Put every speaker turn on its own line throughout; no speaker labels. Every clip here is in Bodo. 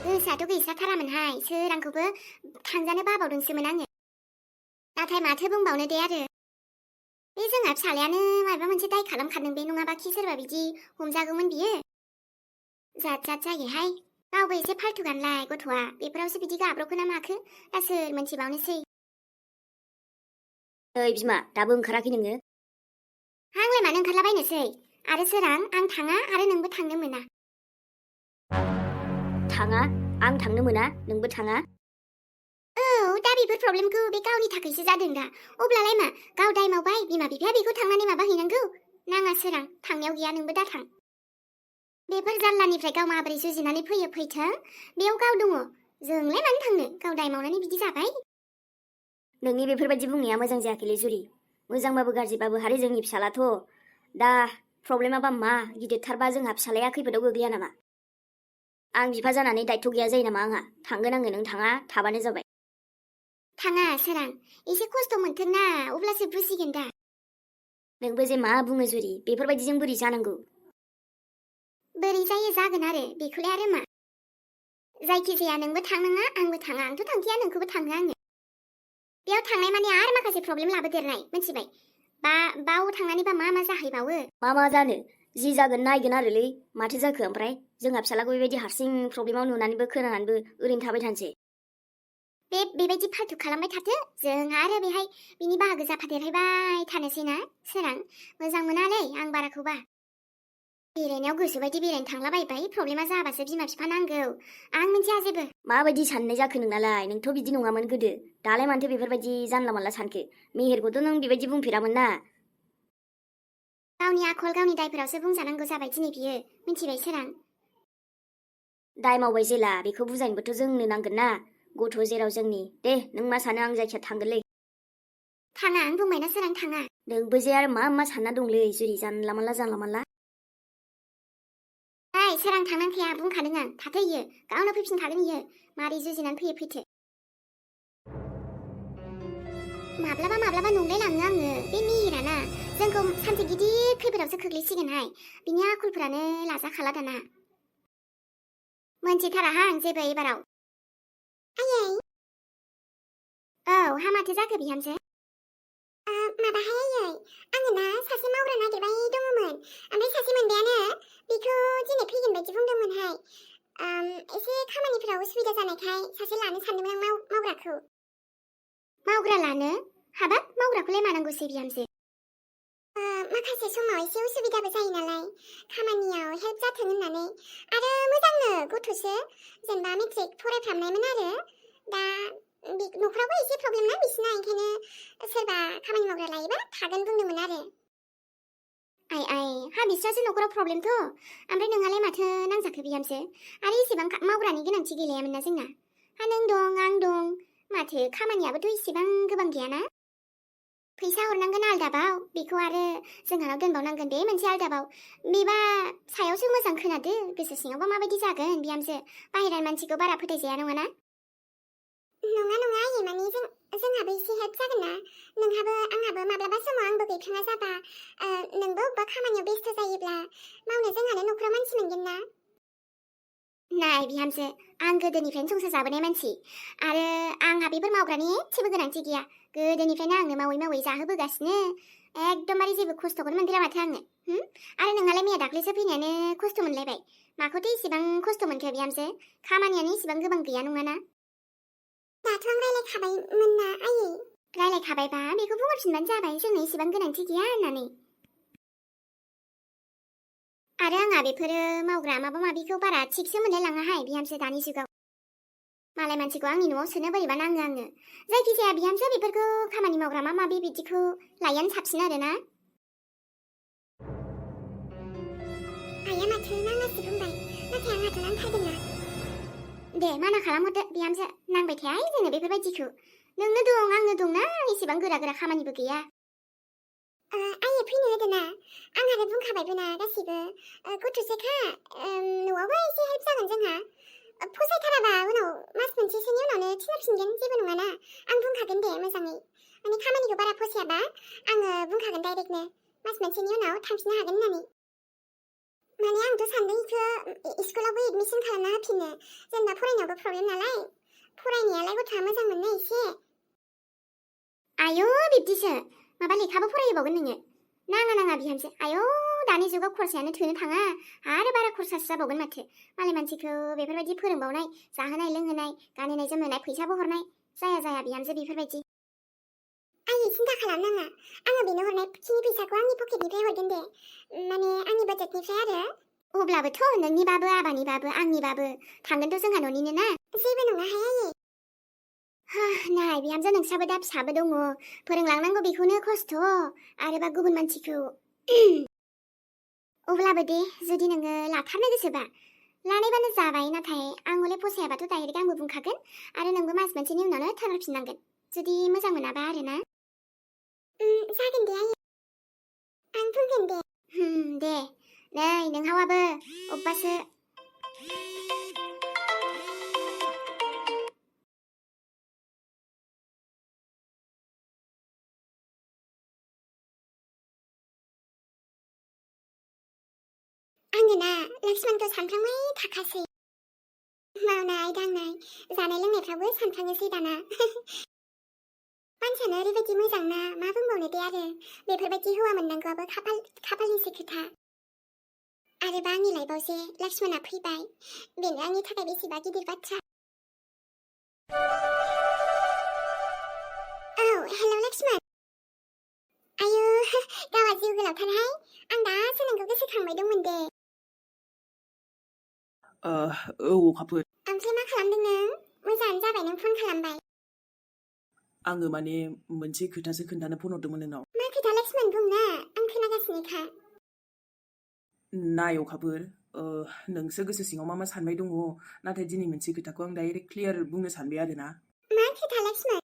गोसोआथ' गैस्राथारामोनहाय सोरांखौबो थांजानो बाबावदोंसोमोन आङो। नाथाय माथो बुंबावनो दे आरो बे जोंहा फिसालायानो माबा मोनसे दाय खालामखादों बे, नङाबाखि सोरबा बिदि हमजागौमोन बियो। जात जात जायोहाय, गावबो एसे फाल्थु गानलाय गथ'आ, बेफोरावसो बिदि गाब्रबखो ना माखो दा सोर मोनथिबावनोसै।
ओइ बिमा, दाबो ओंखाराखै नोङो?
आंलाय मानो ओंखारलाबायनोसै, आरो सोरां आं थाङा आरो नोंबो थांनो मोना।
थाङा? आं थांनो मोना, नोंबो थाङा?
औ, दा बेफोर प्रब्लेमखौ बे गावनि थाखायसो जादों दा। अब्लालाय मा, गाव दाय मावबाय, बिमा बिफाया बेखौ थांनानै माबा हैनांगौ? नाङा सोरां, थांनायाव गैया, नोंबो दाथां। बेफोर जारलानिफ्राय गाव माबोरै जुजिनानै फैयो फैथों, बेयाव गाव दङ, जोंलाय मानो थांनो, गाव दाय मावनानै बिदि जाबाय।
नोंनि बेफोरबायदि बुंनाया मोजां जायाखैलै जुरि। मोजांबाबो गाज्रिबाबो हारे जोंनि फिसालाथ'। दा प्रब्लेमाबा मा गिदिरथारबा जोंहा फिसालाया खैफोदाव गोग्लैया नामा? आं बिफा जानानै दायथ' गैया जायो नामा आंहा? थांगोन आङो, नों थाङा थाबानो जाबाय।
थाङा सोरां, एसे खस्थ' मोनथों ना, अब्लासो बुजिगोन दा।
नोंबो जे मा बुङो जुरि, बेफोरबायदिजों बोरै जानांगौ?
बोरै जायो जागोन आरो, बेखौलाय आरो मा। जायखिजाया नोंबो थांनाङा आंबो थाङा, आंथ' थांखाया, नोंखौबो थाङो आङो। बेयाव थांनाय माने आरो माखासे प्रब्लेम लाबोदेरनाय, मिथिबाय? बाव थांनानैबा मा मा जाहैबावो।
मा जानो, जि जागोन नायगोन आरोलै। माथो जाखो ओमफ्राय? जोंहा फिसालाखौ बेबायदि हारसिं प्रब्लेमाव नुनानैबो खोनानानैबो ओरैनो थाबाय थानोसै?
बेबायदि फाल्थु खालामबाय थाथो, जों आरो बेहाय बिनि बाहागो जाफादेरहैबाय थानोसै ना सोरां। मोजां मोनालै आं बाराखौबा। बेरायनायाव गोसोबायदि बेरायनो थांलाबायबाय, प्रब्लेमा जाबासो बिमा बिफा नांगौ, आं मिन्थिया जेबो।
माबायदि साननाय जाखो नोंनालाय? नोंथ' बिदि नङामोन गोदो, दालाय मानोथो बेफोरबायदि जानला मानला सानखो? मेहेरखौथ' नों बेबायदि बुंफेरामोन ना।
गावनि आखल गावनि दायफोरावसो बुंजानांगौ जाबाय दिनै बियो, मिन्थिबाय सोरां।
दाय मावबाय जेला बेखौ बुजायनोबोथ' जोंनो नांगोन ना। गथ' जेराव जोंनि। दे नों मा सानो, आं जायखिया थांगोनलै।
थाङा, आं बुंबायना सोरां थाङा।
नोंबो जे आरो मा सानना दंलै जुरि, जानला मानला।
ओइ सोरां, थांनांखाया, बुंखादों आं, थाथो इयो, गावनो फैफिनखागोन इयो, मारै जुजिनानै फैयो फैथो। माब्लाबा नंलायलाङो आङो, बे मिहिराना जोंखौ सानसे गिदिर खैफोदावसो खोख्लैसिगोनहाय, बिनि आखलफोरानो लाजाखाला दाना। मोनथिथाराहां जेबो एबाराव। आयै। औ, हा माथो जाखो बिहामजो? माबाहाय आयै, आङो ना सासे मावग्रा नागिरबाय दङमोन, ओमफ्राय सासे मोनबायानो, बेखौ दिनै फैगोन बायदि बुंदोंमोनहाय। एसे खामानिफोराव उसुबिदा जानायखाय सासे लानो सानदोंमोन आं मावग्राखौ। मावग्रा लानो? हाबाब, मावग्राखौलाय मानांगौसै बिहामजो? माखासे समाव एसे उसुबिदाबो जायो नालाय, खामानियाव हेल्प जाथों होननानै, आरो मोजांनो गथ'सो, जेनेबा मेट्रिक फरायफ्रामनायमोन आरो, दा न'खरावबो एसे प्रब्लेम ना बिसिना, ओंखायनो सोरबा खामानि मावग्रा लायोबा थागोन बुंदोंमोन आरो। आइ, हा बिस्रासो न'खराव प्रब्लेमथ', ओमफ्राय नोंहालाय माथो नांजाखो बिहामजो? आरो एसेबां मावग्रानि गोनांथि गैलायामोन ना जोंना। हा नों दं आं दं, माथो खामानियाबोथ' एसेबां गोबां गैयाना। फैसा हरनांगोन आलदाबाव, बेखौ आरो जोंहानाव दोनबावनांगोन, बे मोनसे आलदाबाव। बेबा सायावसो मोजां खोनादो, गोसो सिङावबा माबायदि जागोन बिहामजो, बाहेरानि मानसिखौ बारा फोथायजाया नङाना। नङा आयै, माने जोंहाबो एसे हेल्प जागोन ना, नोंहाबो आंहाबो माब्लाबा समाव आंबो गैथ'ना जाबा, नोंबो अबेबा खामानियाव बेस्थ' जायोब्ला मावनो जोंहानो न'खराव मानसि मोनगोन ना। नाय बिहामजो, आं गोदोनिफ्रायनो संसार जाबोनाय मानसि, आरो आंहा बेफोर मावग्रानि एसेबो गोनांथि गैया। गोदोनिफ्रायनो आंनो मावै जाहोबोगासिनो, एकदमबारे जेबो खस्थ'खौनो मोनफेरा माथो आङो। आरो नोंहालाय मैया दाख्लैसो फैनायानो खस्थ' मोनलायबाय, माखौथो इसेबां खस्थ' मोनखो बिहामजो? खामानियानो इसेबां गोबां गैया नङाना। दाथ' आं रायलायखाबायमोन ना आयै। रायलायखाबायबा बेखौ बुंहरफिनबानो जाबाय, जोंनो इसेबां गोनांथि गैया होननानै। आरो आंहा बेफोरो मावग्रा माबा माबिखौ बारा थिगसो मोनलाय लाङाहाय बिहामजो दानि जुगाव। मालाय मानसिखौ आंनि न'आव सोनो बोरैबा नाङो आङो। जायखिजाया बिहामजो, बेफोरखौ खामानि मावग्रा मा माबि बिदिखौ लायैआनो साबसिन आरो ना। आइया माथो नाङासो बुंबाय, नाथाय आंहाथ' नांथारगोन ना। दे माना खालामहरदो बिहामजो, नांबाय थाया जोंनो बेफोरबायदिखौ। नोंनो दं आंनो दंना, एसेबां गोरा खामानिबो गैया। आइया फैनो होदो ना, आं आरो बुंखाबायबो ना गासिबो, गथ'सोखा, न'आवबो एसे हेल्प जागोन जोंहा। फसायथाराबा उनाव मास मोनसेसोनि उनावनो थिनहरफिनगोन, जेबो नङाना। आं बुंखागोन दे मोजाङै, माने खामानिखौ बारा फसायाबा आङो बुंखागोन डाइरेक्टनो, मास मोनसेनि उनाव थांफिननो हागोन होननानै। माने आंथ' सानदों इखो स्कुलावबो एडमिसन खालामना होफिनो जेनेबा फरायनायावबो प्रब्लेम नालाय फरायनायालाय गथ'आ मोजां मोनो एसे आयौ बिब्दिसो माबा लेखाबो फरायबावगोन नोङो नाङा बिहामजो आयौ दानि जुगाव खरसायानो थोनो थाङा आरो बारा खरसासो जाबावगोन माथो मालाय मानसिखौ बेफोरबायदि फोरोंबावनाय जाहोनाय लोंहोनाय गानहोनाय जोमहोनाय फैसाबो हरनाय जाया बिहामजो बेफोरबायदि आयै सिन्था खालामनाङा आङो बेनो हरनाय खिनि फैसाखौ आंनि पकेटनिफ्राय हरगोन दे माने आंनि बाजेटनिफ्राय आरो अब्लाबोथ' नोंनिबाबो आबानिबाबो आंनिबाबो थांगोनथ' जोंहा न'निनो ना जेबो नङाहाय आयै नाय बिहामजो नोंस्राबो दा फिसाबो दङ फोरोंलांनांगौ बेखौनो खस्थ' आरोबा गुबुन मानसिखौ अब्लाबो दे जुदि नोङो लाथारनो गोसोबा लानायबानो जाबाय नाथाय आं हले फसायाबाथ' डाइरेक्ट आंबो बुंखागोन आरो नोंबो मास मोनसेनि उनावनो थांफिननांगोन जुदि मोजां मोनाबा आरोना जागोन दे आयै आं बुंगोन दे दे नै नोंहावाबो अब्बासो आङो ना लक्ष्मणखौ सानफ्रांबाय थाखासै मावनाय दांनाय जानाय लोंनायफ्रावबो सानफ्राङोसै दाना मानसियानो ओरैबायदि मोजां ना मा बुंबावनो दे आरो बेफोरबायदि हौवा मोननांगौआबो खाफालनिसो खोथा आरोबा आंनि लाइफआव जे लक्ष्मणा फैबाय बेनो आंनि थाखाय बेसेबा गिदिर बाथ्रा औ हेलौ लक्ष्मण आयु गावआ जिउ गोलावथारहाय आं दासो नोंखौ गोसोखांबाय दंमोन दे
औ अखाफोर
ओमफ्राय मा खालामदों नों मोजाङानो जाबाय नों फन खालामबाय
आङो माने मोनसे खोथासो खोन्थानो फन हरदोंमोन नोंनाव
मा खोथा लक्ष्मण बुंना आं खोनागासिनोखा
नाय अखाफोर नोंसो गोसो सिङाव मा सानबाय दङ नाथाय दिनै मोनसे खोथाखौ आं डाइरेक्ट क्लियार बुंनो सानबाय आरोना
मा खोथा लक्ष्मण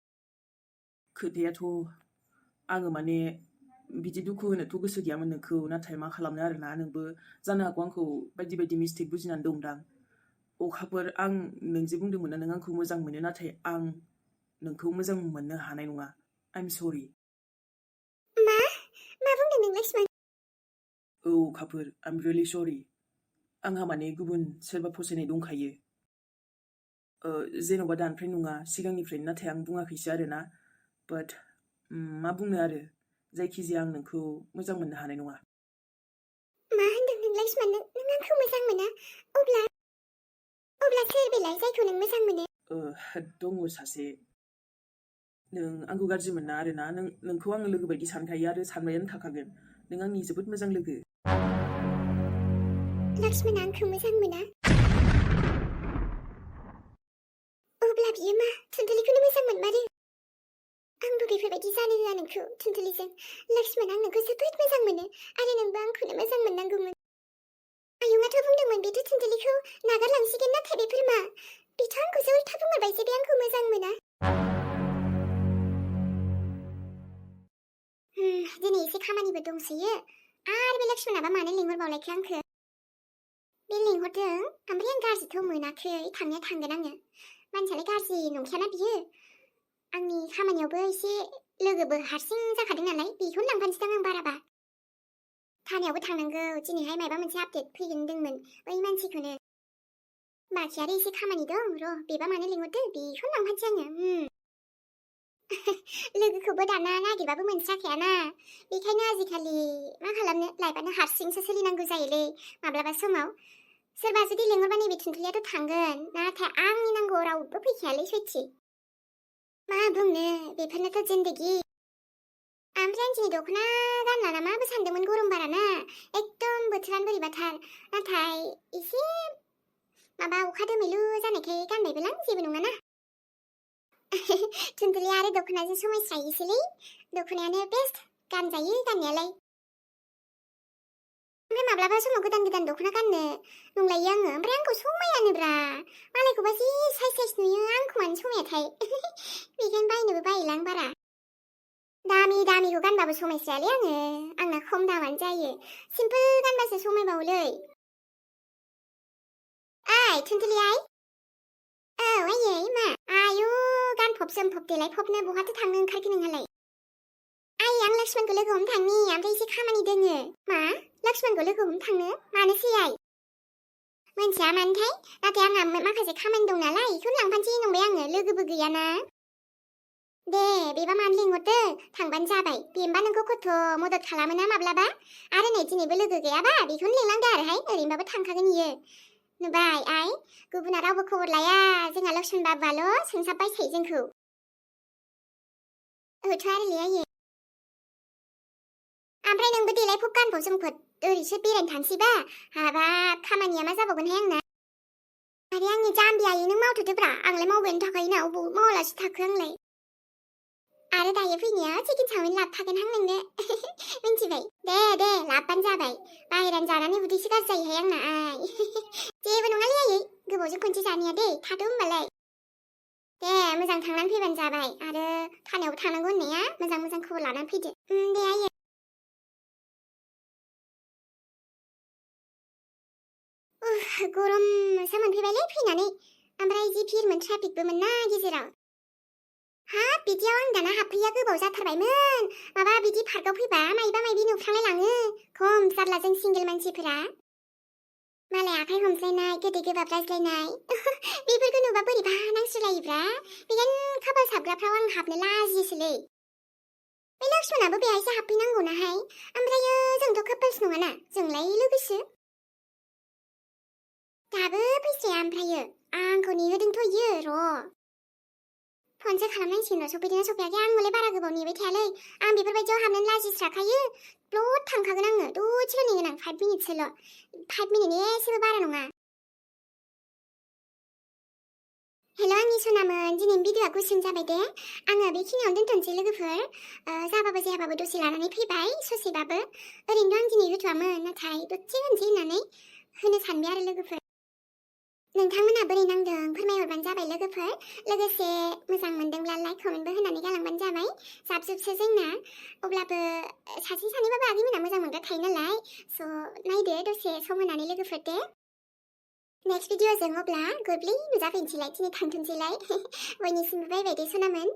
खोथायाथ' आङो माने बिदि दुखु होनोथ' गोसो गैयामोन नोंखौ नाथाय मा खालामनो आरोना नोंबो जानो हागौ आंखौ बायदि मिस्टेक बुजिनानै दंदां अखाफोर आं नों जे बुंदोंमोन ना नों आंखौ मोजां मोनो नाथाय आं नोंखौ मोजां मोननो हानाय नङा आइ एम सरि
मा बुंदों नों लक्ष्मण
औ अखाफोर आइ एम रियेलि सरि आंहा माने गुबुन सोरबा फसायनाय दंखायो जेन'बा दानिफ्राय नङा सिगांनिफ्रायनो नाथाय आं बुङाखैसो आरोना बाट मा बुंनो आरो जायखिजाया आं नोंखौ मोजां मोननो हानाय नङा
मा होनदों नों लक्ष्मण नों आंखौ मोजां मोना अब्ला सोर बेलाय जायखौ नों मोजां मोनो
दङ सासे नों आंखौ गाज्रि मोना आरोना नोंखौ आङो लोगो बायदि सानखायो आरो सानबायानो थाखागोन नों आंनि जोबोद मोजां लोगो
लक्ष्मणा आंखौ मोजां मोना अब्ला बियो मा थुनथुलिखौनो मोजां मोनमारो आंबो बेफोरबायदि जानो होआ नोंखौ थुनथुलिजों लक्ष्मण आं नोंखौ जोबोद मोजां मोनो आरो नोंबो आंखौनो मोजां मोननांगौमोन आयंआथ' बुंदोंमोन बेथ' थुनथुलिखौ नागारलांसिगोन नाथाय बेफोर मा बिथ' आंखौसो उल्था बुंहरबाय जे बे आंखौ मोजां मोना दिनै एसे खामानिबो दंसोयो आरो बे लक्ष्मणाबा मानो लिंहरबावलायखो आंखौ बे लिंहरदों ओमफ्राय आं गाज्रिथ' मोनाखै थांनाया थांगोन आङो मानसियालाय गाज्रि नंखायाना बियो आंनि खामानियावबो एसे लोगोबो हारसिं जाखादों नालाय बेखौनो लांफानोसै आं बाराबा थानायावबो थांनांगौ दिनैहाय माबा मोनसे आपडेट फैगोन होनदोंमोन बै मानसिखौनो बाखि आरो एसे खामानि दं र' बेबा मानो लिंहरदो बेखौनो लांफानोसै आङो लोगोखौबो दाना नागिरबाबो मोनस्राखायाना बेखायनो आजिखालि मा खालामनो लाइफआनो हारसिंसो सोलिनांगौ जायोलै माब्लाबा समाव सोरबा जुदि लिंहरबा नैबे थुनथुलियाथ' थांगोन नाथाय आंनि नांगौआव रावबो फैखायालै सयथि मा बुंनो बेफोरनोथ' जिन्दगि ओमफ्राय आं दिनै दख'ना गानला नामाबो सानदोंमोन गरम बाराना एकदम बोथोरानो बोरैबाथार नाथाय एसे माबा अखा दोमैलु जानायखाय गानबायबोलां जेबो नङाना थुनथुलिया आरो दख'नाजों समायस्रायोसोलै दख'नायानो बेस्ट गानजायो गाननायालाय ओमफ्राय माब्लाबा समाव गोदान दख'ना गाननो नंलायो आङो ओमफ्राय आंखौ समायानोब्रा मालायखौबा जि साइज नुयो आंखौ मानो समायाथाय बेखायनो बायनोबो बायोलां बारा दामिखौ गानबाबो समायस्रायालै आङो आंना खम दामानो जायो सिम्पोल गानबासो समायबावोलै ओइ थुनथुलि आइ औ आयै मा आयु गानफब जोमफब देलायफबनो बहाथो थांनो ओंखारखो नोंहालाय आइ आं लक्ष्मणखौ लोगो हमनो थांनि ओमफ्राय एसे खामानि दोङो मा लक्ष्मणखौ लोगो हमनो थांनो मानोसै आइ मोनथिया मानोथाय नाथाय आंहा माखासे खामानि दं नालाय बेखौनो लांफानोसै नंबाय आङो लोगोबो गैयाना दे बेबा मानो लिंहरदो थांबानो जाबाय बेनोबा नोंखौ खथ' मदद खालामोना माब्लाबा आरो नै दिनैबो लोगो गैयाबा बेखौनो लिंलांदो आरोहाय ओरैनोबाबो थांखागोन इयो नुबाय आइ गुबुना रावबो खबर लाया जोंहा लक्ष्मण बाबाल' सोंसाबबाय थायो जोंखौ ओथ' आरोलै आयै ओमफ्राय नोंबो देलायफब गानफब जोमफब ओरैसो बेरायनो थांसैबा हाबाब खामानिया मा जाबावगोनहाय आंना आरे आंनि जाम्बि आयै नों मावथ'दोब्रा आंलाय मावबायानो थाखायोना अबाव मावालासे थाखो आंलाय आरो दायो फैनायाव चिकेन चावमिन लाबोफागोनहां नोंनो मिन्थिबाय दे लाबोबानो जाबाय बाहेरानि जानानै उदैसो गाज्रि जायोहाय आंना आइ जेबो नङालै आयै गोबावजों खनसे जानाया दे थाथ' होमबालाय दे मोजां थांनानै फैबानो जाबाय आरो थानायावबो थानांगौ होननाया मोजां खबर लानानै फैदो दे आयै गरमसो मोनफैबायलै फैनानै ओमफ्राय जि भिरमोन ट्राफिकबोमोन ना गेजेराव हाब बिदियाव आं दाना हाबफैया गोबाव जाथारबायमोन माबा बिदि पार्कआव फैबा मायबा मायबि नुफ्लांलाय लाङो खम जारला जों सिंगेल मानसिफोरा मालाय आखाइ हमज्लायनाय गोदै गोबाब रायज्लायनाय बेफोरखौ नुबा बोरैबा नांसुलायोब्रा बेखायनो खाफाल साबग्राफ्राव आं हाबनो लाजियोसोलै बे लक्ष्मणाबो बेहायसो हाबफैनांगौनाहाय ओमफ्रायो जोंथ' कापोल्स नङाना जोंलाय लोगोसो दाबो फैस्राया ओमफ्रायो आंखौ नेहोदोंथ' इयो र' फनसो खालामनांसिगोन र' सफैदोंना सफैयाखै आं हले बारा गोबाव नेबाय थायालै आं बेफोरबायदियाव हाबनानै लाजिस्राखायो ब्लड थांखागोन आङो दसेल' नेगोन आं 5 मिनिटसोल' 5 मिनिट एसेबो बारा नङा हेल' आंनि सनामोन दिनैनि भिडिअ'आ गुसुं जाबाय दे आङो बेखिनियावनो दोनथ'नोसै लोगोफोर जाबाबो जायाबाबो दसे लानानै फैबाय ससेबाबो ओरैनोथ' आं दिनै होथ'वामोन नाथाय दसे होनसै होननानै होनो सानबाय आरो लोगोफोर नोंथांमोनहा बोरै नांदों फोरमायहरबानो जाबाय लोगोफोर लोगोसे मोजां मोनदोंब्ला लाइक कमेन्टबो होनानै गालांबानो जाबाय जाबजुबसो जोंना अब्लाबो सासे सानैबाबो आगैमोना मोजां मोनग्रा थायो नालाय स' नायदो दसे सम होनानै लोगोफोर दे नेक्स्ट भिडिअ'जों अब्ला गोरलै नुजाफैनोसैलाय दिनै थांथोंसैलाय बयनिसिमबो बाय बाय दे सनामोन